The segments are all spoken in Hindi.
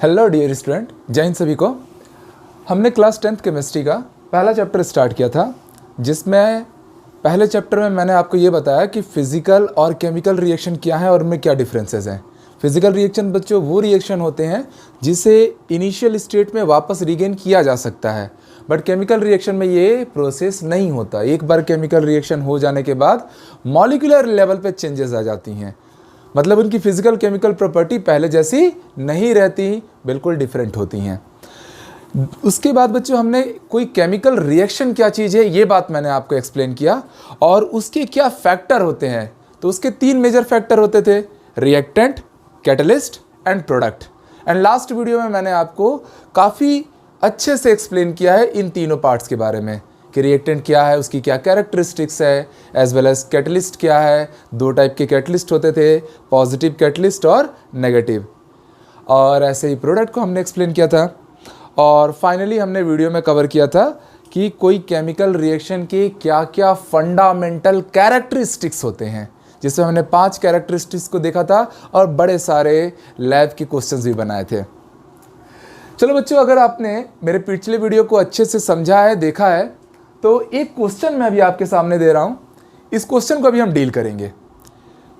हेलो डियर स्टूडेंट, जय हिंद सभी को। हमने क्लास 10th केमिस्ट्री का पहला चैप्टर स्टार्ट किया था, जिसमें पहले चैप्टर में मैंने आपको ये बताया कि फिज़िकल और केमिकल रिएक्शन क्या है और उनमें क्या डिफरेंसेस हैं। फिज़िकल रिएक्शन बच्चों वो रिएक्शन होते हैं जिसे इनिशियल स्टेट में वापस रीगेन किया जा सकता है, बट केमिकल रिएक्शन में ये प्रोसेस नहीं होता। एक बार केमिकल रिएक्शन हो जाने के बाद मॉलिक्यूलर लेवल पे चेंजेस आ जाती हैं, मतलब उनकी फिजिकल केमिकल प्रॉपर्टी पहले जैसी नहीं रहती, बिल्कुल डिफरेंट होती हैं। उसके बाद बच्चों हमने कोई केमिकल रिएक्शन क्या चीज़ है ये बात मैंने आपको एक्सप्लेन किया, और उसके क्या फैक्टर होते हैं। तो उसके 3 मेजर फैक्टर होते थे, reactant, catalyst and product. And last video में मैंने आपको काफ़ी अच्छे से एक्सप्लेन किया है इन तीनों पार्ट्स के बारे में कि रिएक्टेंट क्या है, उसकी क्या कैरेक्टरिस्टिक्स है, एज वेल एज कैटलिस्ट क्या है। 2 टाइप के कैटलिस्ट होते थे, पॉजिटिव कैटलिस्ट और नेगेटिव, और ऐसे ही प्रोडक्ट को हमने एक्सप्लेन किया था। और फाइनली हमने वीडियो में कवर किया था कि कोई केमिकल रिएक्शन के क्या क्या फंडामेंटल कैरेक्टरिस्टिक्स होते हैं, जिसमें हमने 5 कैरेक्टरिस्टिक्स को देखा था और बड़े सारे लैब के क्वेश्चंस भी बनाए थे। चलो बच्चों, अगर आपने मेरे पिछले वीडियो को अच्छे से समझा है, देखा है, तो एक क्वेश्चन मैं अभी आपके सामने दे रहा हूं। इस क्वेश्चन को अभी हम डील करेंगे।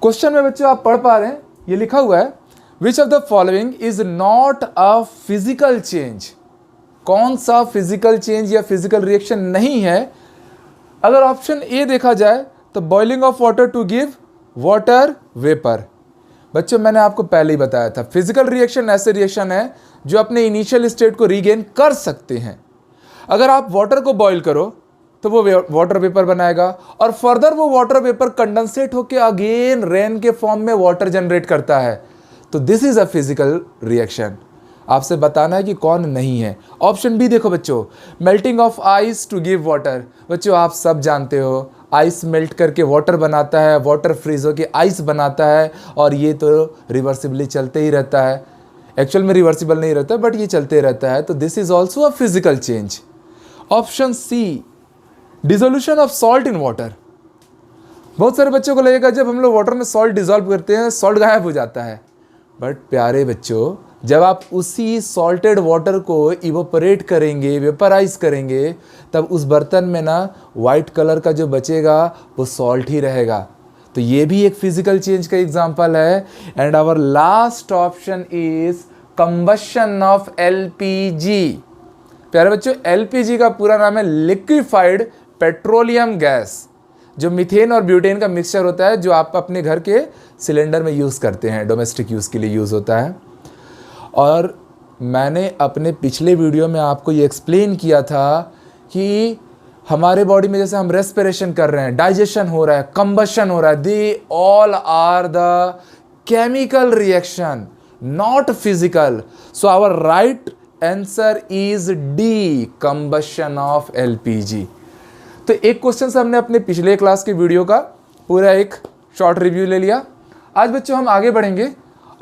क्वेश्चन में बच्चों आप पढ़ पा रहे हैं, ये लिखा हुआ है, which of the following is not a physical change. कौन सा फिजिकल चेंज या फिजिकल रिएक्शन नहीं है। अगर ऑप्शन ए देखा जाए तो boiling of water to give water vapour. बच्चों मैंने आपको पहले ही बताया था, फिजिकल रिएक्शन ऐसे रिएक्शन है जो अपने इनिशियल स्टेट को रीगेन कर सकते हैं। अगर आप वाटर को बॉईल करो तो वो वाटर वेपर बनाएगा, और फर्दर वो वाटर वेपर कंडेंसेट होकर अगेन रेन के फॉर्म में वाटर जनरेट करता है। तो this is a physical reaction. आपसे बताना है कि कौन नहीं है। ऑप्शन बी देखो बच्चों, melting of ice to give water. बच्चों आप सब जानते हो, आइस मेल्ट करके वाटर बनाता है, वाटर फ्रीज होकर आइस बनाता है, और ये तो रिवर्सिबली चलते ही रहता है। एक्चुअल में रिवर्सिबल नहीं रहता, बट ये चलते रहता है। तो this is also a physical change. Option C, dissolution of salt in water. बहुत सारे बच्चों को लगेगा जब हम लोग वाटर में सॉल्ट डिसॉल्व करते हैं सॉल्ट गायब हो जाता है, बट प्यारे बच्चों जब आप उसी सॉल्टेड वाटर को इवोपरेट करेंगे, वेपराइज करेंगे, तब उस बर्तन में ना वाइट कलर का जो बचेगा वो सॉल्ट ही रहेगा। तो ये भी एक फिजिकल चेंज का एग्जांपल है। And our last option is combustion of LPG. प्यारे बच्चों, एलपीजी का पूरा नाम है लिक्विफाइड पेट्रोलियम गैस, जो मीथेन और ब्यूटेन का मिक्सचर होता है, जो आप अपने घर के सिलेंडर में यूज़ करते हैं, डोमेस्टिक यूज़ के लिए यूज़ होता है। और मैंने अपने पिछले वीडियो में आपको ये एक्सप्लेन किया था कि हमारे बॉडी में जैसे हम रेस्पिरेशन कर रहे हैं, डाइजेशन हो रहा है, कंबशन हो रहा है, they all are the chemical reaction, not physical. So our right answer is D, combustion of LPG. तो एक क्वेश्चन से हमने अपने पिछले क्लास की वीडियो का पूरा एक शॉर्ट रिव्यू ले लिया। आज बच्चों हम आगे बढ़ेंगे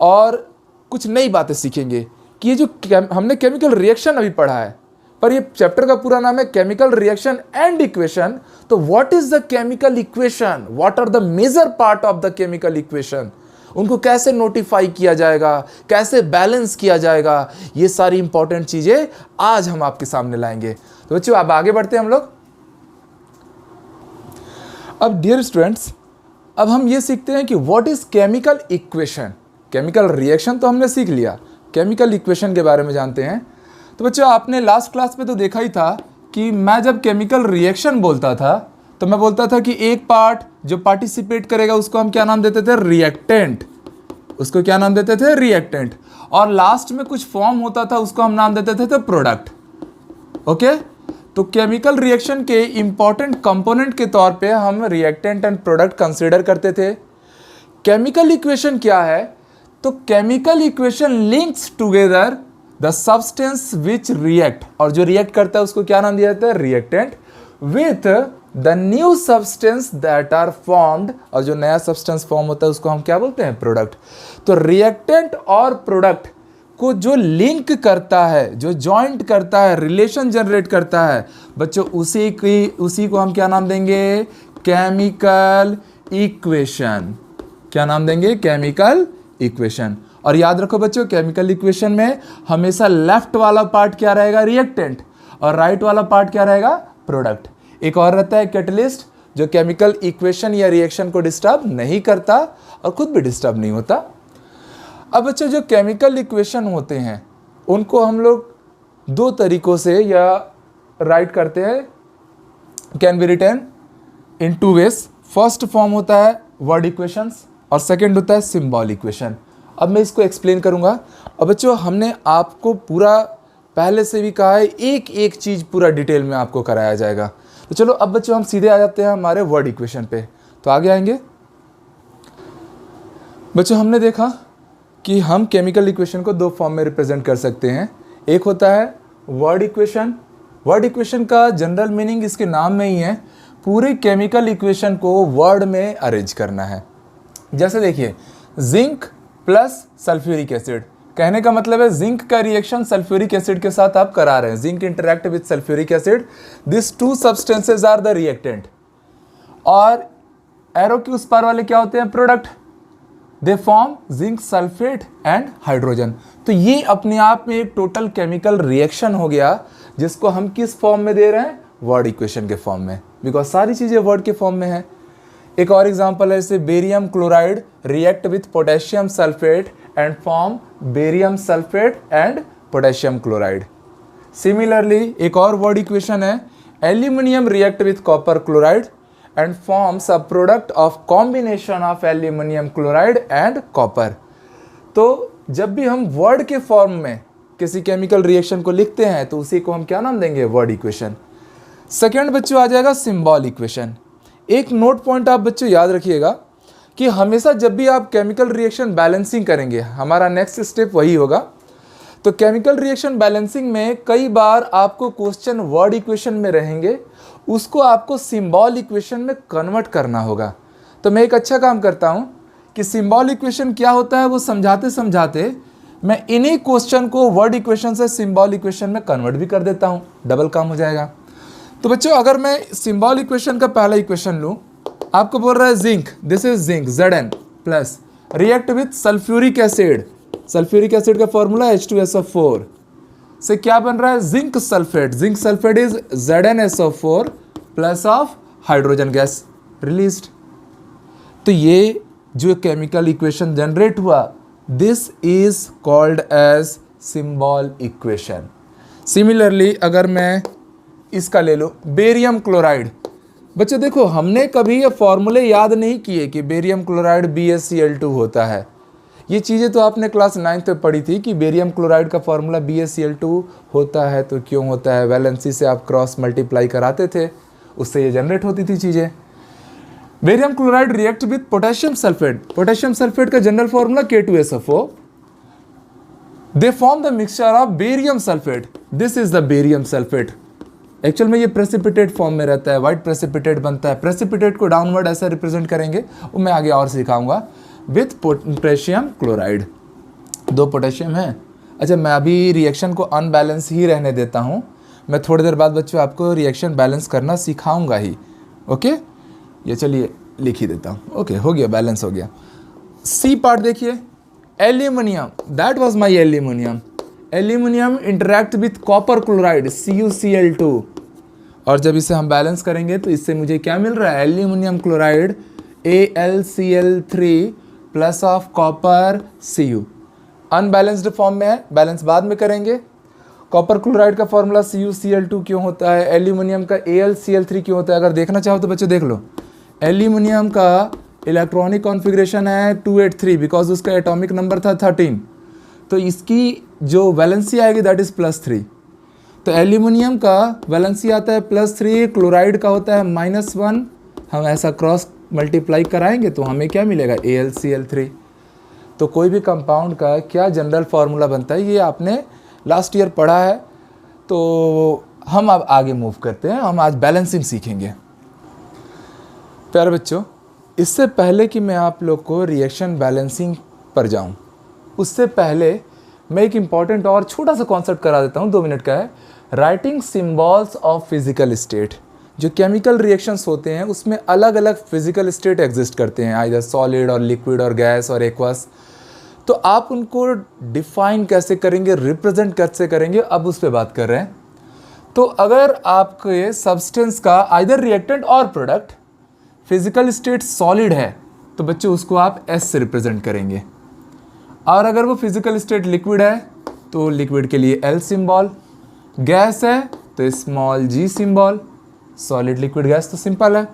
और कुछ नई बातें सीखेंगे कि ये जो हमने केमिकल रिएक्शन अभी पढ़ा है, पर ये चैप्टर का पूरा नाम है केमिकल रिएक्शन एंड इक्वेशन। तो what is the chemical equation, what are the major part of the chemical equation, उनको कैसे नोटिफाई किया जाएगा, कैसे बैलेंस किया जाएगा, ये सारी इंपॉर्टेंट चीजें आज हम आपके सामने लाएंगे। तो बच्चों अब आगे बढ़ते हैं हम लोग। अब डियर स्टूडेंट्स, अब हम ये सीखते हैं कि what is chemical equation. Chemical reaction तो हमने सीख लिया, केमिकल इक्वेशन के बारे में जानते हैं। तो बच्चों आपने लास्ट क्लास में तो देखा ही था कि मैं जब केमिकल रिएक्शन बोलता था तो मैं बोलता था कि एक पार्ट जो पार्टिसिपेट करेगा उसको हम क्या नाम देते थे, रिएक्टेंट। उसको क्या नाम देते थे, रिएक्टेंट। और लास्ट में कुछ फॉर्म होता था उसको हम नाम देते थे प्रोडक्ट। ओके, तो केमिकल रिएक्शन के इंपॉर्टेंट कंपोनेंट के तौर पे हम रिएक्टेंट एंड प्रोडक्ट कंसीडर करते थे। केमिकल इक्वेशन क्या है, तो chemical equation links together the substance which react, और जो रिएक्ट करता है उसको क्या नाम दिया जाता है, reactant, with the new substance that are formed, और जो नया सब्सटेंस फॉर्म होता है उसको हम क्या बोलते हैं, प्रोडक्ट। तो रिएक्टेंट और प्रोडक्ट को जो लिंक करता है, जो जॉइंट करता है, रिलेशन जनरेट करता है बच्चों, उसी को हम क्या नाम देंगे, केमिकल इक्वेशन। क्या नाम देंगे, केमिकल इक्वेशन। और याद रखो बच्चों, केमिकल इक्वेशन में हमेशा लेफ्ट वाला पार्ट क्या रहेगा, रिएक्टेंट, और राइट वाला पार्ट क्या रहेगा, प्रोडक्ट। एक और रहता है कैटलिस्ट, जो केमिकल इक्वेशन या रिएक्शन को डिस्टर्ब नहीं करता और खुद भी डिस्टर्ब नहीं होता। अब बच्चों जो केमिकल इक्वेशन होते हैं उनको हम लोग दो तरीकों से या राइट करते हैं, can be written in two ways. First form होता है वर्ड इक्वेशंस और सेकंड होता है सिंबल इक्वेशन। अब मैं इसको एक्सप्लेन करूंगा। और बच्चों हमने आपको पूरा पहले से भी कहा है, एक एक चीज़ पूरा डिटेल में आपको कराया जाएगा। तो चलो अब बच्चों हम सीधे आ जाते हैं हमारे वर्ड इक्वेशन पे। तो आगे आएंगे बच्चों, हमने देखा कि हम केमिकल इक्वेशन को दो फॉर्म में रिप्रेजेंट कर सकते हैं। एक होता है वर्ड इक्वेशन। वर्ड इक्वेशन का जनरल मीनिंग इसके नाम में ही है, पूरे केमिकल इक्वेशन को वर्ड में अरेंज करना है। जैसे देखिए, जिंक प्लस सल्फ्यूरिक एसिड, कहने का मतलब है जिंक का रिएक्शन सल्फ्यूरिक एसिड के साथ आप करा रहे हैं। Zinc interact with sulphuric acid, this two substances are the reactant. और एरो के उस पार वाले क्या होते हैं, product, they form zinc sulphate and hydrogen. तो ये अपने आप में एक टोटल केमिकल रिएक्शन हो गया, जिसको हम किस फॉर्म में दे रहे हैं, वर्ड इक्वेशन के फॉर्म में, बिकॉज सारी चीजें वर्ड के फॉर्म में है। एक और एग्जांपल है, जैसे barium chloride react with potassium sulphate and form barium sulphate and potassium chloride. Similarly एक और वर्ड इक्वेशन है, aluminium react with copper chloride and forms a product of combination of aluminum chloride and copper। तो जब भी हम वर्ड के फॉर्म में किसी केमिकल रिएक्शन को लिखते हैं तो उसी को हम क्या नाम देंगे, वर्ड इक्वेशन। सेकेंड बच्चों आ जाएगा सिंबल इक्वेशन। एक नोट पॉइंट आप बच्चों याद रखिएगा कि हमेशा जब भी आप केमिकल रिएक्शन बैलेंसिंग करेंगे, हमारा नेक्स्ट स्टेप वही होगा। तो केमिकल रिएक्शन बैलेंसिंग में कई बार आपको क्वेश्चन वर्ड इक्वेशन में रहेंगे, उसको आपको सिंबल इक्वेशन में कन्वर्ट करना होगा। तो मैं एक अच्छा काम करता हूं कि सिंबल इक्वेशन क्या होता है वो समझाते समझाते मैं इन्हीं क्वेश्चन को वर्ड इक्वेशन से सिंबल इक्वेशन में कन्वर्ट भी कर देता हूं, डबल काम हो जाएगा। तो बच्चों अगर मैं सिंबल इक्वेशन का पहला इक्वेशन लूं, आपको बोल रहा है zinc, this is zinc Zn plus react with sulphuric acid. Sulphuric acid का फॉर्मूला H2SO4 से क्या बन रहा है, zinc sulphate. Zinc sulphate is ZnSO4 plus of hydrogen gas released. तो ये जो केमिकल इक्वेशन जनरेट हुआ, this is called as symbol equation. Similarly अगर मैं इसका ले लो, बेरियम क्लोराइड। बच्चों देखो, हमने कभी ये फॉर्मूले याद नहीं किए कि बेरियम क्लोराइड BaCl2 होता है। ये चीज़ें तो आपने क्लास 9th में पढ़ी थी कि बेरियम क्लोराइड का फॉर्मूला BaCl2 होता है। तो क्यों होता है, वैलेंसी से आप क्रॉस मल्टीप्लाई कराते थे, उससे ये जनरेट होती थी चीज़ें। Barium chloride react with potassium sulphate. Potassium sulphate का general formula K2SO4। They form the mixture of barium sulphate, this is the barium sulphate. Actual में ये प्रेसिपिटेट फॉर्म में रहता है, व्हाइट प्रेसिपिटेट बनता है। प्रेसिपिटेट को डाउनवर्ड ऐसा रिप्रेजेंट करेंगे, वो मैं आगे और सिखाऊंगा। विथ पोटेशियम क्लोराइड, दो पोटेशियम है। अच्छा, मैं अभी रिएक्शन को अनबैलेंस ही रहने देता हूँ, मैं थोड़ी देर बाद बच्चों आपको रिएक्शन बैलेंस करना सिखाऊंगा ही। ओके, ये चलिए लिख ही देता हूँ। ओके, हो गया, बैलेंस हो गया। सी पार्ट देखिए, aluminium, that was my aluminium. Aluminium interact with copper chloride CuCl2, और जब इसे हम बैलेंस करेंगे तो इससे मुझे क्या मिल रहा है, aluminium chloride AlCl3 plus of copper Cu। Unbalanced form में है, बैलेंस बाद में करेंगे। कॉपर क्लोराइड का फॉर्मूला CuCl2 क्यों होता है, एल्यूमिनियम का AlCl3 क्यों होता है, अगर देखना चाहो तो बच्चों देख लो। एल्यूमिनियम का इलेक्ट्रॉनिक कॉन्फ़िगरेशन है 283 बिकॉज उसका एटॉमिक नंबर था 13, तो इसकी जो वैलेंसी आएगी दैट इज +3। तो एल्यूमिनियम का वैलेंसी आता है +3, क्लोराइड का होता है -1। हम ऐसा क्रॉस मल्टीप्लाई कराएंगे तो हमें क्या मिलेगा, AlCl3। तो कोई भी कंपाउंड का क्या जनरल फार्मूला बनता है, ये आपने लास्ट ईयर पढ़ा है। तो हम अब आगे मूव करते हैं, हम आज बैलेंसिंग सीखेंगे। प्यारे बच्चों, इससे पहले कि मैं आप लोग को रिएक्शन बैलेंसिंग पर जाऊं, उससे पहले मैं एक इम्पॉर्टेंट और छोटा सा कॉन्सेप्ट करा देता हूं, 2 मिनट का है। Writing symbols of physical state. जो केमिकल रिएक्शंस होते हैं उसमें अलग अलग फिजिकल स्टेट एग्जिस्ट करते हैं, आइदर सॉलिड और लिक्विड और गैस और एक्वस। तो आप उनको डिफाइन कैसे करेंगे, रिप्रेजेंट कैसे करेंगे, अब उस पर बात कर रहे हैं। तो अगर आपके सब्सटेंस का आइदर रिएक्टेंट और प्रोडक्ट फिजिकल स्टेट सॉलिड है तो बच्चों उसको आप S से रिप्रेजेंट करेंगे, और अगर वो फिजिकल स्टेट लिक्विड है तो लिक्विड के लिए L सिंबल, गैस है तो small g symbol, solid liquid gas तो सिंपल है।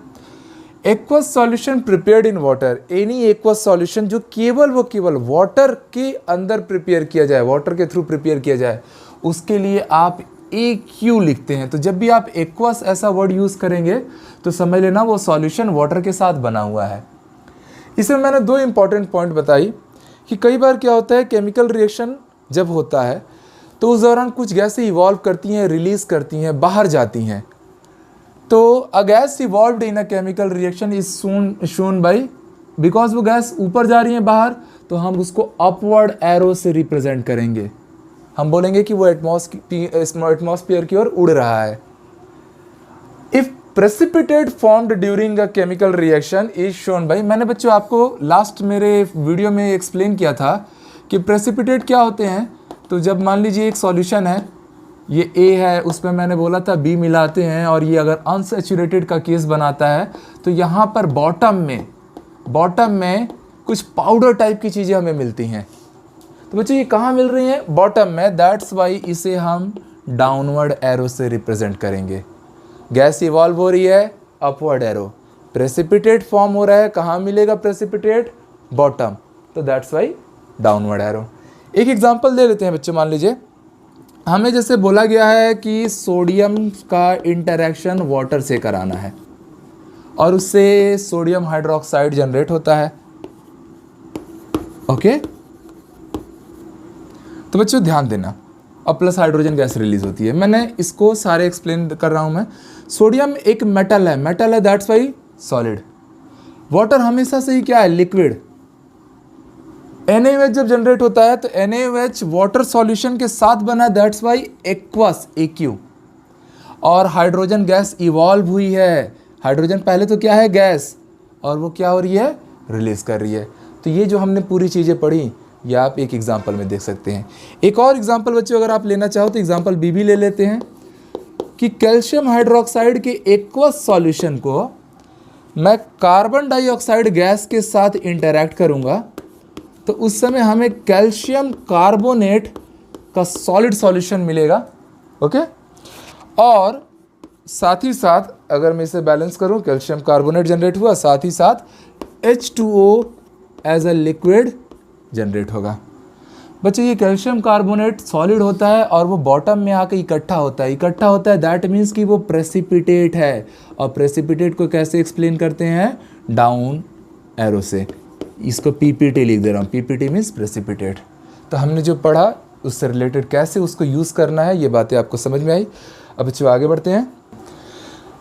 Aqueous solution prepared in water, any aqueous solution जो केवल वाटर के अंदर प्रिपेयर किया जाए, वाटर के थ्रू प्रिपेयर किया जाए, उसके लिए आप AQ लिखते हैं। तो जब भी आप एक्वस ऐसा वर्ड यूज़ करेंगे तो समझ लेना वो सॉल्यूशन वाटर के साथ बना हुआ है। इसमें मैंने दो इंपॉर्टेंट पॉइंट बताई कि कई बार क्या होता है, केमिकल रिएक्शन जब होता है तो उस दौरान कुछ गैसें इवॉल्व करती हैं, रिलीज़ करती हैं, बाहर जाती हैं। तो a gas evolved in a chemical reaction is shown by, because वो गैस ऊपर जा रही है बाहर, तो हम उसको अपवर्ड एरो से रिप्रेजेंट करेंगे। हम बोलेंगे कि वो एटमॉस्फेयर की ओर उड़ रहा है। If precipitate formed during a chemical reaction is shown by, मैंने बच्चों आपको लास्ट मेरे वीडियो में एक्सप्लेन किया था कि प्रेसिपिटेट क्या होते हैं। तो जब मान लीजिए एक सॉल्यूशन है, ये A है, उसमें मैंने बोला था B मिलाते हैं और ये अगर अनसैचुरेटेड का केस बनाता है तो यहाँ पर बॉटम में कुछ पाउडर टाइप की चीज़ें हमें मिलती हैं। तो बच्चों ये कहाँ मिल रही हैं? बॉटम में। दैट्स वाई इसे हम डाउनवर्ड एरो से रिप्रेजेंट करेंगे। गैस इवॉल्व हो रही है, अपवर्ड एरो। प्रेसिपिटेट फॉर्म हो रहा है, कहाँ मिलेगा प्रेसिपिटेट? बॉटम, तो दैट्स वाई डाउनवर्ड एरो। एक एग्जांपल दे लेते हैं बच्चों। मान लीजिए हमें जैसे बोला गया है कि सोडियम का इंटरेक्शन वाटर से कराना है और उससे सोडियम हाइड्रोक्साइड जनरेट होता है। ओके, तो बच्चों ध्यान देना, अब प्लस हाइड्रोजन गैस रिलीज होती है। मैंने इसको सारे एक्सप्लेन कर रहा हूं मैं। सोडियम एक मेटल है, दैट्स वाई सॉलिड। वाटर हमेशा से ही क्या है? लिक्विड। NaOH जब जनरेट होता है तो NaOH वाटर सॉल्यूशन के साथ बना, दैट्स वाई एक्वस, AQ। और हाइड्रोजन गैस इवॉल्व हुई है। हाइड्रोजन पहले तो क्या है? गैस, और वो क्या हो रही है? रिलीज कर रही है। तो ये जो हमने पूरी चीज़ें पढ़ी ये आप एक एग्जाम्पल में देख सकते हैं। एक और एग्जाम्पल बच्चों अगर आप लेना चाहो तो एग्जाम्पल B भी ले लेते हैं कि कैल्शियम हाइड्रोक्साइड के एक्वस सॉल्यूशन को मैं कार्बन डाइऑक्साइड गैस के साथ इंटरैक्ट करूंगा तो उस समय हमें कैल्शियम कार्बोनेट का सॉलिड सॉल्यूशन मिलेगा। ओके, और साथ ही साथ अगर मैं इसे बैलेंस करूं, कैल्शियम कार्बोनेट जनरेट हुआ, साथ ही साथ H2O as a liquid generate होगा। बच्चों ये कैल्शियम कार्बोनेट सॉलिड होता है और वो बॉटम में आकर इकट्ठा होता है। दैट मीन्स कि वो प्रेसिपिटेट है। और प्रेसिपिटेट को कैसे एक्सप्लेन करते हैं? डाउन एरो से। इसको PPT लिख दे रहा हूँ। PPT means precipitate. तो हमने जो पढ़ा उससे रिलेटेड कैसे उसको यूज़ करना है ये बातें आपको समझ में आई। अब बच्चों आगे बढ़ते हैं।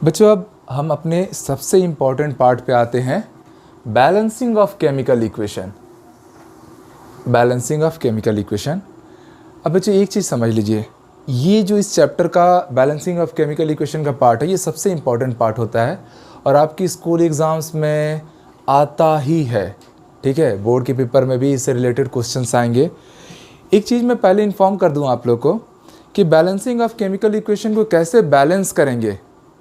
बच्चों अब हम अपने सबसे इम्पॉर्टेंट पार्ट पे आते हैं, balancing of chemical equation. Balancing of chemical equation. अब बच्चों एक चीज़ समझ लीजिए, ये जो इस चैप्टर का बैलेंसिंग ऑफ केमिकल इक्वेशन का पार्ट है ये सबसे इम्पॉर्टेंट पार्ट होता है और आपकी स्कूल एग्ज़ाम्स में आता ही है। ठीक है, बोर्ड के पेपर में भी इससे रिलेटेड क्वेश्चंस आएंगे। एक चीज़ मैं पहले इन्फॉर्म कर दूं आप लोग को कि बैलेंसिंग ऑफ केमिकल इक्वेशन को कैसे बैलेंस करेंगे,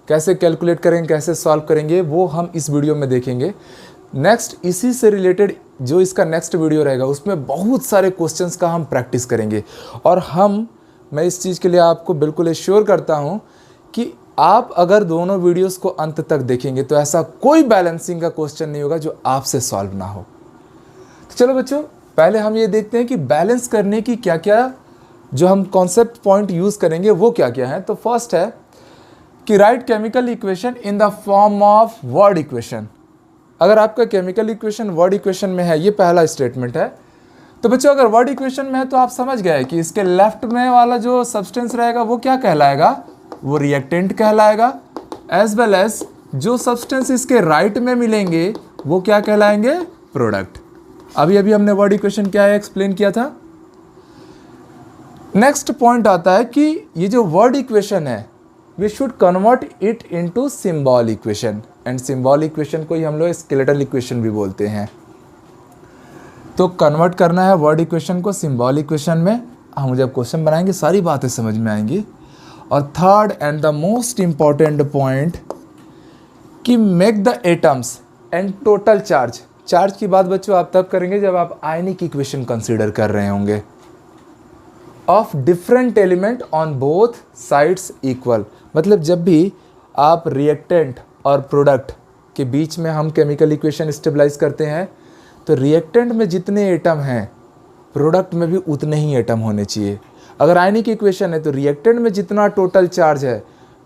कैसे कैलकुलेट करेंगे, कैसे सॉल्व करेंगे, वो हम इस वीडियो में देखेंगे। नेक्स्ट इसी से रिलेटेड जो इसका नेक्स्ट वीडियो रहेगा उसमें बहुत सारे क्वेश्चंस का हम प्रैक्टिस करेंगे। और मैं इस चीज़ के लिए आपको बिल्कुल एश्योर करता हूँ कि आप अगर दोनों वीडियोस को अंत तक देखेंगे तो ऐसा कोई बैलेंसिंग का क्वेश्चन नहीं होगा जो आपसे सॉल्व ना हो। तो चलो बच्चों पहले हम ये देखते हैं कि बैलेंस करने की क्या क्या जो हम कॉन्सेप्ट पॉइंट यूज़ करेंगे वो क्या क्या है। तो फर्स्ट है कि right chemical equation in the form of word equation. अगर आपका केमिकल इक्वेशन वर्ड इक्वेशन में है, ये पहला स्टेटमेंट है। तो बच्चों अगर वर्ड इक्वेशन में है तो आप समझ गए कि इसके लेफ्ट में वाला जो सब्सटेंस रहेगा वो क्या कहलाएगा? वो रिएक्टेंट कहलाएगा। एज वेल एज जो सब्सटेंस इसके राइट में मिलेंगे वो क्या कहलाएंगे? प्रोडक्ट। अभी हमने वर्ड इक्वेशन क्या है एक्सप्लेन किया था। नेक्स्ट पॉइंट आता है कि ये जो वर्ड इक्वेशन है we should convert it into symbol equation, and symbol equation को ही हम लोग स्केलेटल इक्वेशन भी बोलते हैं। तो कन्वर्ट करना है वर्ड इक्वेशन को सिंबल इक्वेशन में। हम जब क्वेश्चन बनाएंगे सारी बातें समझ में आएंगी। और third and the most important point कि make the atoms and total charge. Charge की बात बच्चों आप तब करेंगे जब आप आयनिक इक्वेशन कंसीडर कर रहे होंगे। Of different element on both sides equal, मतलब जब भी आप रिएक्टेंट और प्रोडक्ट के बीच में हम केमिकल इक्वेशन स्टेबलाइज करते हैं तो रिएक्टेंट में जितने एटम हैं प्रोडक्ट में भी उतने ही एटम होने चाहिए। अगर आयनिक इक्वेशन है तो रिएक्टेंट में जितना टोटल चार्ज है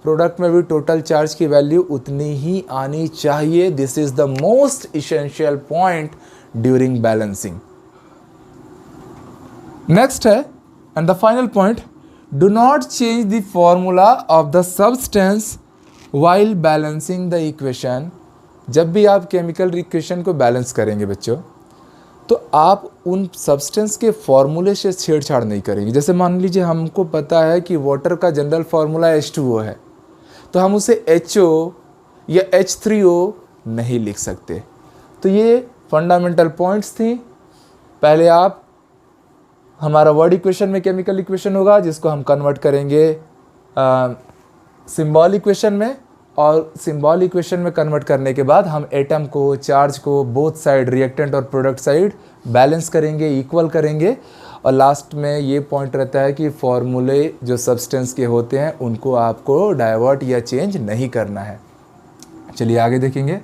प्रोडक्ट में भी टोटल चार्ज की वैल्यू उतनी ही आनी चाहिए। This is the most essential point during balancing. Next है and the final point, do not change the formula of the substance while balancing the equation. जब भी आप केमिकल इक्वेशन को बैलेंस करेंगे बच्चों तो आप उन सब्सटेंस के फॉर्मूले से छेड़छाड़ नहीं करेंगे। जैसे मान लीजिए हमको पता है कि वाटर का जनरल फार्मूला H2O है तो हम उसे HO या H3O नहीं लिख सकते। तो ये फंडामेंटल पॉइंट्स थी। पहले आप हमारा वर्ड इक्वेशन में केमिकल इक्वेशन होगा जिसको हम कन्वर्ट करेंगे सिंबल इक्वेशन में, और सिंबल इक्वेशन में कन्वर्ट करने के बाद हम एटम को, चार्ज को बोथ साइड रिएक्टेंट और प्रोडक्ट साइड बैलेंस करेंगे, इक्वल करेंगे। और लास्ट में ये पॉइंट रहता है कि फॉर्मूले जो सब्सटेंस के होते हैं उनको आपको डाइवर्ट या चेंज नहीं करना है। चलिए आगे देखेंगे।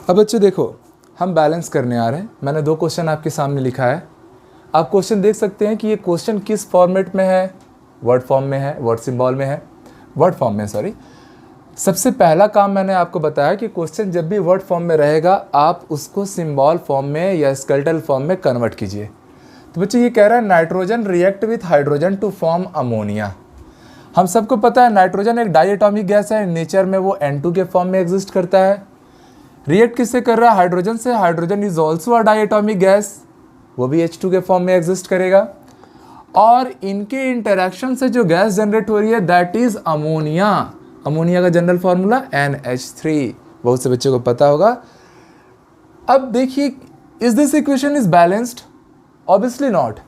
अब बच्चों देखो हम बैलेंस करने आ रहे हैं। मैंने 2 क्वेश्चन आपके सामने लिखा है। आप क्वेश्चन देख सकते हैं कि ये क्वेश्चन किस फॉर्मेट में है, वर्ड फॉर्म में है, वर्ड सिंबल में है, वर्ड फॉर्म में सॉरी। सबसे पहला काम मैंने आपको बताया कि क्वेश्चन जब भी वर्ड फॉर्म में रहेगा आप उसको सिंबल फॉर्म में या स्केलेटल फॉर्म में कन्वर्ट कीजिए। तो बच्चों ये कह रहा है nitrogen react with hydrogen to form ammonia. हम सबको पता है नाइट्रोजन एक डाइएटॉमिक गैस है, नेचर में वो N2 के फॉर्म में एग्जिस्ट करता है। रिएक्ट किससे कर रहा है? हाइड्रोजन से। Hydrogen is also a diatomic gas, वो भी H2 के फॉर्म में एग्जिस्ट करेगा। और इनके इंटरेक्शन से जो गैस जनरेट हो रही है दैट इज अमोनिया। अमोनिया का जनरल फार्मूला NH3, बहुत से बच्चों को पता होगा। अब देखिए is this equation is balanced? Obviously not.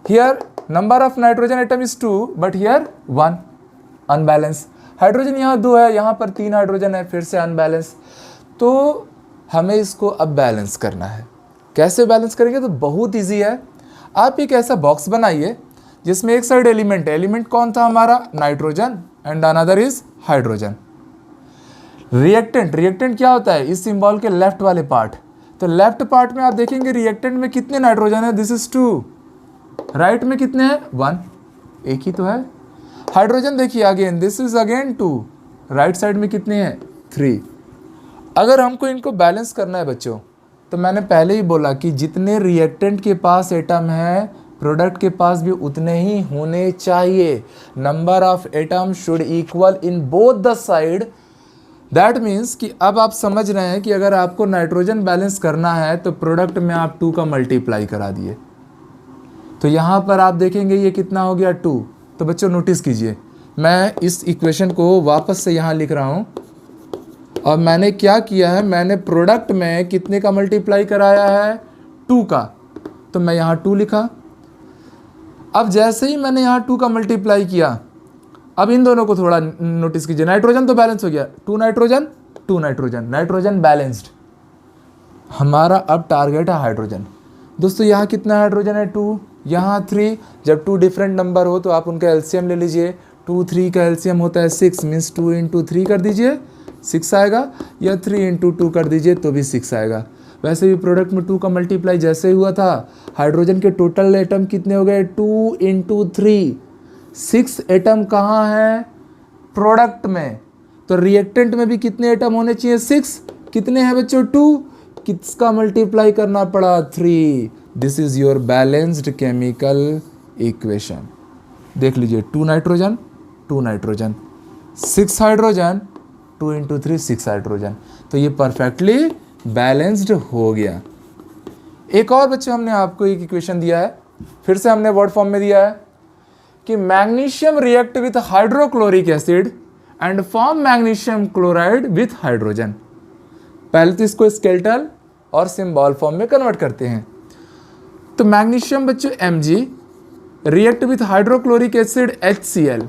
Here number of nitrogen atom is 2 but here 1, unbalance. Hydrogen यहाँ 2 है, यहाँ पर 3 हाइड्रोजन है, फिर से अनबैलेंस। तो हमें इसको अब बैलेंस करना है। कैसे बैलेंस करेंगे? तो बहुत ईजी है। आप एक ऐसा बॉक्स बनाइए जिसमें एक साइड एलिमेंट है। एलिमेंट कौन था हमारा? Nitrogen, and another is hydrogen. Reactant, reactant क्या होता है? इस सिंबल के लेफ्ट वाले पार्ट। तो लेफ्ट पार्ट में आप देखेंगे रिएक्टेंट में कितने नाइट्रोजन है? This is 2। राइट में कितने हैं? 1, एक ही तो है। हाइड्रोजन देखिए again, this is again 2। Right side में कितने हैं? 3। अगर हमको इनको बैलेंस करना है बच्चों तो मैंने पहले ही बोला कि जितने रिएक्टेंट के पास एटम है प्रोडक्ट के पास भी उतने ही होने चाहिए। Number of atom should equal in both the side. That means कि अब आप समझ रहे हैं कि अगर आपको नाइट्रोजन बैलेंस करना है तो प्रोडक्ट में आप 2 का मल्टीप्लाई करा दिए। तो यहाँ पर आप देखेंगे ये कितना हो गया? 2। तो बच्चों नोटिस कीजिए, मैं इस इक्वेशन को वापस से यहाँ लिख रहा हूँ और मैंने क्या किया है, मैंने प्रोडक्ट में कितने का मल्टीप्लाई कराया है? 2 का। तो मैं यहाँ 2 लिखा। अब जैसे ही मैंने यहाँ 2 का मल्टीप्लाई किया, अब इन दोनों को थोड़ा नोटिस कीजिए। नाइट्रोजन तो बैलेंस हो गया, 2 नाइट्रोजन 2 नाइट्रोजन, नाइट्रोजन बैलेंस्ड। हमारा अब टारगेट है हाइड्रोजन। दोस्तों यहाँ कितना हाइड्रोजन है? 2, यहाँ 3। जब 2 डिफरेंट नंबर हो तो आप उनका एलसीएम ले लीजिए। 2, 3 का एलसीएम होता है 6, मीन्स 2 × 3 कर दीजिए, 6 आएगा, या 3 × 2 कर दीजिए तो भी 6 आएगा। वैसे भी प्रोडक्ट में 2 का मल्टीप्लाई जैसे ही हुआ था, हाइड्रोजन के टोटल एटम कितने हो गए? 2 × 3, 6 एटम कहाँ है? प्रोडक्ट में। तो रिएक्टेंट में भी कितने एटम होने चाहिए? 6। कितने हैं बच्चों? 2। किसका मल्टीप्लाई करना पड़ा? 3। This is your balanced chemical equation. देख लीजिए, 2 नाइट्रोजन 2 नाइट्रोजन, 6 हाइड्रोजन, 2 × 3 6 हाइड्रोजन। तो ये परफेक्टली बैलेंस्ड हो गया। एक और बच्चे हमने आपको एक इक्वेशन दिया है, फिर से हमने वर्ड फॉर्म में दिया है कि magnesium react with hydrochloric acid and form magnesium chloride with hydrogen. पहले तो इसको स्केलेटल और सिंबल फॉर्म में कन्वर्ट करते हैं। तो मैग्नीशियम बच्चों Mg react with hydrochloric acid HCl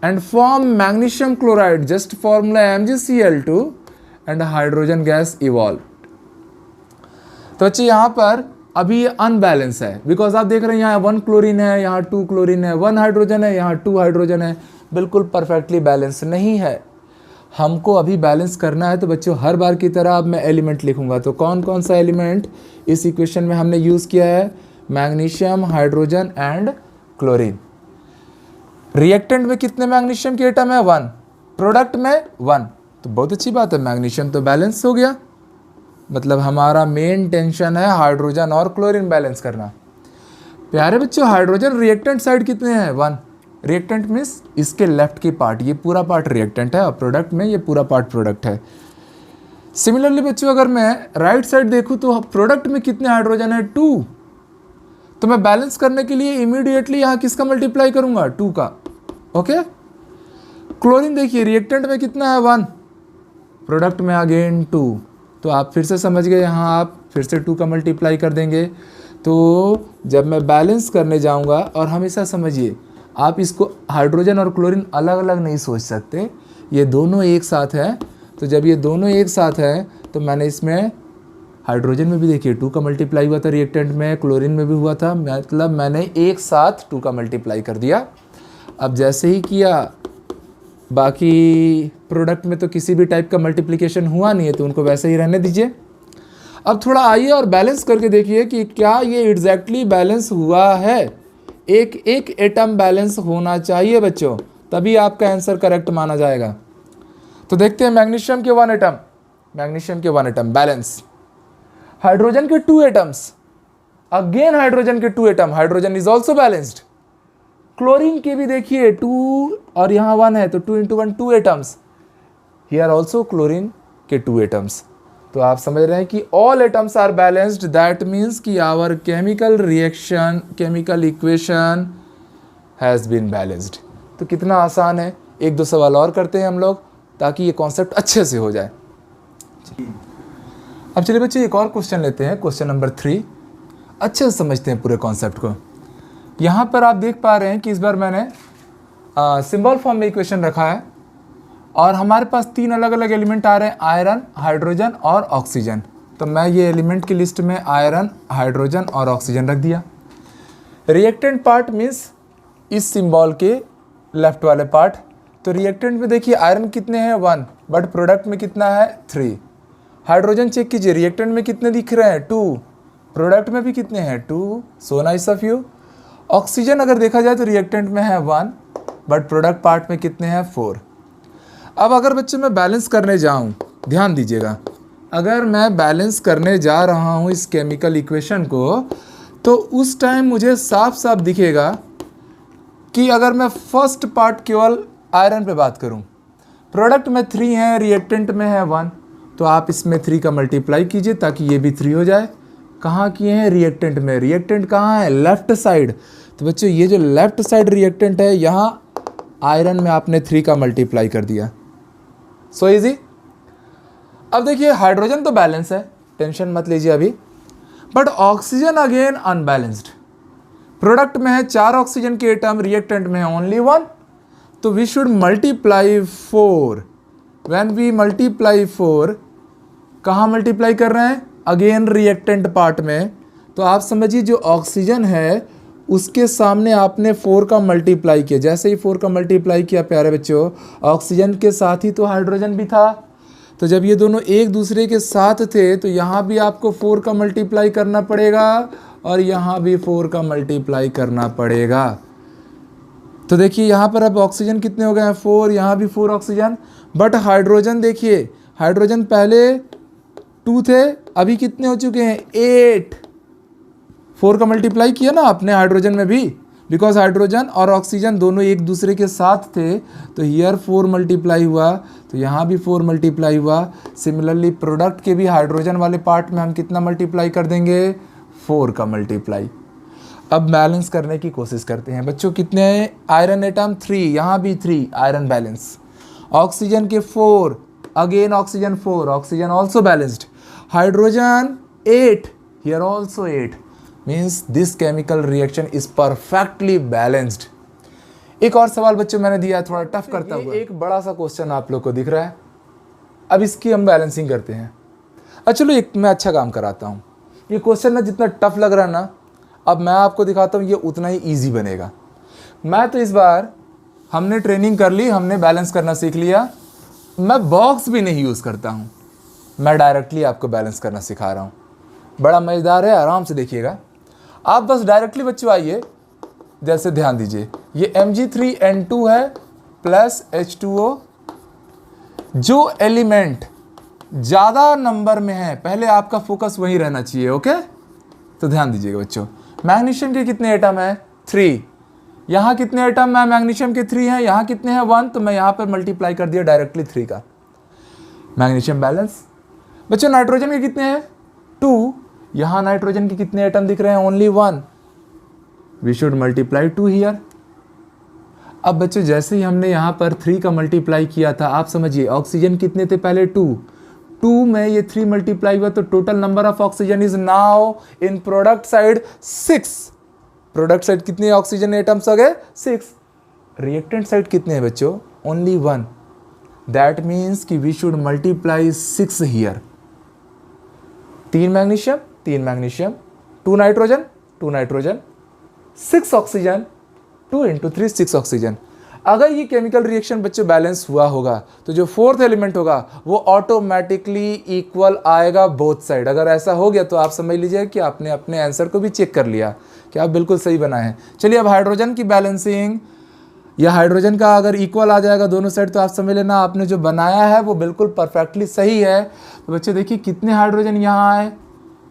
and form magnesium chloride, just formula MgCl2 and hydrogen gas evolve. तो बच्चे यहाँ पर अभी ये अनबैलेंस है, बिकॉज आप देख रहे हैं यहाँ 1 क्लोरीन है, यहाँ 2 क्लोरीन है, 1 हाइड्रोजन है, यहाँ 2 हाइड्रोजन है, बिल्कुल परफेक्टली बैलेंस नहीं है। हमको अभी बैलेंस करना है। तो बच्चों हर बार की तरह अब मैं एलिमेंट लिखूंगा। तो कौन कौन सा एलिमेंट इस इक्वेशन में हमने यूज़ किया है? Magnesium, hydrogen and chlorine. Reactant में कितने मैग्नीशियम के एटम है? 1। प्रोडक्ट में 1। तो बहुत अच्छी बात है, मैग्नीशियम तो बैलेंस हो गया। मतलब हमारा मेन टेंशन है हाइड्रोजन और क्लोरीन बैलेंस करना। प्यारे बच्चों हाइड्रोजन रिएक्टेंट साइड कितने हैं? 1। रिएक्टेंट मीन्स इसके लेफ्ट की पार्ट, ये पूरा पार्ट रिएक्टेंट है और प्रोडक्ट में ये पूरा पार्ट प्रोडक्ट है। सिमिलरली बच्चों अगर मैं राइट साइड देखूं तो प्रोडक्ट में कितने हाइड्रोजन है? 2। तो मैं बैलेंस करने के लिए इमीडिएटली यहाँ किसका मल्टीप्लाई करूंगा? 2 का। ओके। क्लोरीन देखिए रिएक्टेंट में कितना है? 1। प्रोडक्ट में अगेन 2। तो आप फिर से समझ गए, यहाँ आप फिर से 2 का मल्टीप्लाई कर देंगे। तो जब मैं बैलेंस करने जाऊँगा, और हमेशा समझिए आप इसको हाइड्रोजन और क्लोरीन अलग अलग नहीं सोच सकते, ये दोनों एक साथ हैं। तो जब ये दोनों एक साथ हैं तो मैंने इसमें हाइड्रोजन में भी देखिए 2 का मल्टीप्लाई हुआ था, रिएक्टेंट में क्लोरीन में भी हुआ था, मतलब मैंने एक साथ 2 का मल्टीप्लाई कर दिया। अब जैसे ही किया, बाकी प्रोडक्ट में तो किसी भी टाइप का मल्टीप्लिकेशन हुआ नहीं है, तो उनको वैसे ही रहने दीजिए। अब थोड़ा आइए और बैलेंस करके देखिए कि क्या ये एग्जैक्टली बैलेंस हुआ है। एक एक एटम बैलेंस होना चाहिए बच्चों, तभी आपका आंसर करेक्ट माना जाएगा। तो देखते हैं मैग्नीशियम के 1 एटम, मैग्नीशियम के 1 एटम बैलेंस। हाइड्रोजन के 2 एटम्स, अगेन हाइड्रोजन के 2 atom, hydrogen is also balanced. Chlorine के भी देखिए 2 और यहाँ 1 है, तो 2 into 1 2 atoms. Here also chlorine के 2 एटम्स। तो आप समझ रहे हैं कि all atoms are balanced, that means कि our chemical reaction, chemical equation has been balanced. तो कितना आसान है। 1-2 सवाल और करते हैं हम लोग, ताकि ये कॉन्सेप्ट अच्छे से हो जाए। अब चलिए बच्चे एक और क्वेश्चन लेते हैं, क्वेश्चन नंबर 3। अच्छे से समझते हैं पूरे कॉन्सेप्ट को। यहाँ पर आप देख पा रहे हैं कि इस बार मैंने सिंबल फॉर्म में इक्वेशन रखा है, और हमारे पास 3 अलग अलग एलिमेंट आ रहे हैं, आयरन, हाइड्रोजन और ऑक्सीजन। तो मैं ये एलिमेंट की लिस्ट में आयरन, हाइड्रोजन और ऑक्सीजन रख दिया। रिएक्टेंट पार्ट मीन्स इस सिंबल के लेफ्ट वाले पार्ट। तो रिएक्टेंट में देखिए आयरन कितने हैं? 1, बट प्रोडक्ट में कितना है? 3। हाइड्रोजन चेक कीजिए, रिएक्टेंट में कितने दिख रहे हैं? 2। प्रोडक्ट में भी कितने हैं? 2। So nice of you. Oxygen अगर देखा जाए तो रिएक्टेंट में है 1, बट प्रोडक्ट पार्ट में कितने हैं? 4। अब अगर बच्चे मैं बैलेंस करने जाऊं, ध्यान दीजिएगा, अगर मैं बैलेंस करने जा रहा हूं इस केमिकल इक्वेशन को, तो उस टाइम मुझे साफ साफ दिखेगा कि अगर मैं फर्स्ट पार्ट केवल आयरन पे बात करूं, प्रोडक्ट में 3 है, रिएक्टेंट में है 1, तो आप इसमें 3 का मल्टीप्लाई कीजिए ताकि ये भी 3 हो जाए। कहाँ किए हैं? रिएक्टेंट में। रिएक्टेंट कहाँ है? Left side. तो बच्चों ये जो लेफ्ट साइड रिएक्टेंट है, यहाँ आयरन में आपने 3 का मल्टीप्लाई कर दिया। So easy. अब देखिए हाइड्रोजन तो बैलेंस है, टेंशन मत लीजिए अभी, but oxygen again unbalanced. Product में है 4 ऑक्सीजन के एटम, रिएक्टेंट में है ओनली 1, तो we should multiply 4। When we multiply 4, कहाँ मल्टीप्लाई कर रहे हैं? अगेन रिएक्टेंट पार्ट में। तो आप समझिए जो ऑक्सीजन है उसके सामने आपने 4 का मल्टीप्लाई किया। जैसे ही 4 का मल्टीप्लाई किया प्यारे बच्चों, ऑक्सीजन के साथ ही तो हाइड्रोजन भी था। तो जब ये दोनों एक दूसरे के साथ थे तो यहाँ भी आपको 4 का मल्टीप्लाई करना पड़ेगा और यहाँ भी 4 का मल्टीप्लाई करना पड़ेगा। तो देखिए यहाँ पर अब ऑक्सीजन कितने हो गए हैं? 4, यहाँ भी 4 ऑक्सीजन। बट हाइड्रोजन देखिए, हाइड्रोजन पहले 2 थे, अभी कितने हो चुके हैं? 8। 4 का मल्टीप्लाई किया ना आपने हाइड्रोजन में भी, बिकॉज हाइड्रोजन और ऑक्सीजन दोनों एक दूसरे के साथ थे, तो हियर 4 मल्टीप्लाई हुआ, तो यहाँ भी 4 मल्टीप्लाई हुआ। सिमिलरली प्रोडक्ट के भी हाइड्रोजन वाले पार्ट में हम कितना मल्टीप्लाई कर देंगे? 4 का मल्टीप्लाई। अब बैलेंस करने की कोशिश करते हैं बच्चों। कितने आयरन एटम? 3, यहाँ भी 3, आयरन बैलेंस। ऑक्सीजन के 4, again oxygen 4, oxygen also balanced. Hydrogen 8, here also 8, means this chemical reaction is perfectly balanced. एक और सवाल बच्चों मैंने दिया है, थोड़ा टफ करता हुआ। एक बड़ा सा क्वेश्चन आप लोग को दिख रहा है, अब इसकी हम बैलेंसिंग करते हैं। चलो एक मैं अच्छा काम कराता हूँ। ये क्वेश्चन ना जितना टफ लग रहा है ना, अब मैं आपको दिखाता हूँ ये उतना ही ईजी बनेगा। मैं तो इस बार हमने ट्रेनिंग कर ली, हमने बैलेंस करना सीख लिया। मैं बॉक्स भी नहीं यूज़ करता हूँ, मैं डायरेक्टली आपको बैलेंस करना सिखा रहा हूँ। बड़ा मज़ेदार है, आराम से देखिएगा। आप बस डायरेक्टली बच्चों आइए, जैसे ध्यान दीजिए, ये Mg3N2 है प्लस H2O। जो एलिमेंट ज़्यादा नंबर में है, पहले आपका फोकस वहीं रहना चाहिए, ओके। तो ध्यान दीजिएगा बच्चों, मैग्नीशियम के कितने एटम है? 3। यहाँ कितने एटम है मैग्नीशियम के? 3 हैं। यहाँ कितने हैं? 1। तो मैं यहाँ पर मल्टीप्लाई कर दिया डायरेक्टली 3 का। Magnesium balance. बच्चों नाइट्रोजन के कितने हैं? 2। यहाँ नाइट्रोजन के कितने एटम दिख रहे हैं? Only 1। We should multiply 2 here. अब बच्चों जैसे ही हमने यहाँ पर 3 का मल्टीप्लाई किया था, आप समझिए ऑक्सीजन कितने थे पहले? 2 में ये 3 मल्टीप्लाई हुआ, तो total number of oxygen is now in product side 6। Product side कितने ऑक्सीजन एटम्स हो गए? 6। रिएक्टेंट साइड कितने हैं बच्चों? ओनली 1। दैट मीन्स कि we should multiply 6 here. 3 magnesium, 3 magnesium, 2 nitrogen, 2 nitrogen, 6 oxygen, 2 × 3 6 oxygen. अगर ये केमिकल रिएक्शन बच्चों बैलेंस हुआ होगा तो जो 4th एलिमेंट होगा वो ऑटोमेटिकली इक्वल आएगा बोथ साइड। अगर ऐसा हो गया तो आप समझ लीजिए कि आपने अपने आंसर को भी चेक कर लिया कि आप बिल्कुल सही बनाए हैं। चलिए अब हाइड्रोजन की बैलेंसिंग, या हाइड्रोजन का अगर इक्वल आ जाएगा दोनों साइड तो आप समझ लेना आपने जो बनाया है वो बिल्कुल परफेक्टली सही है। तो बच्चे देखिए कितने हाइड्रोजन यहाँ आए?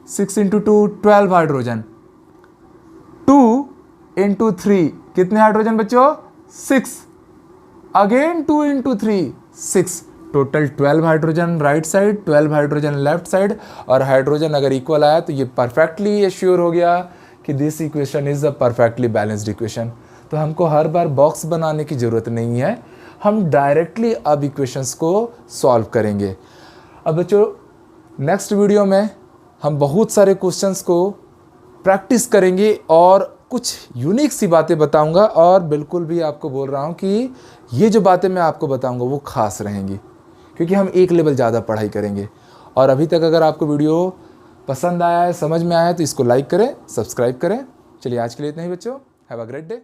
6 × 2 12 हाइड्रोजन। 2 × 3 कितने हाइड्रोजन बच्चों? 6। Again 2 × 3 6। Total 12 hydrogen right side, 12 hydrogen left side. और हाइड्रोजन अगर इक्वल आया तो ये परफेक्टली एश्योर हो गया कि this equation is a perfectly balanced equation. तो हमको हर बार बॉक्स बनाने की ज़रूरत नहीं है, हम डायरेक्टली अब इक्वेशंस को सॉल्व करेंगे। अब बच्चों नेक्स्ट वीडियो में हम बहुत सारे क्वेश्चंस को प्रैक्टिस करेंगे और कुछ यूनिक सी बातें बताऊंगा। और बिल्कुल भी आपको बोल रहा हूं कि ये जो बातें मैं आपको बताऊंगा वो खास रहेंगी, क्योंकि हम एक लेवल ज़्यादा पढ़ाई करेंगे। और अभी तक अगर आपको वीडियो पसंद आया है, समझ में आया है, तो इसको लाइक करें, सब्सक्राइब करें। चलिए आज के लिए इतना ही बच्चों, हैव अ ग्रेट डे।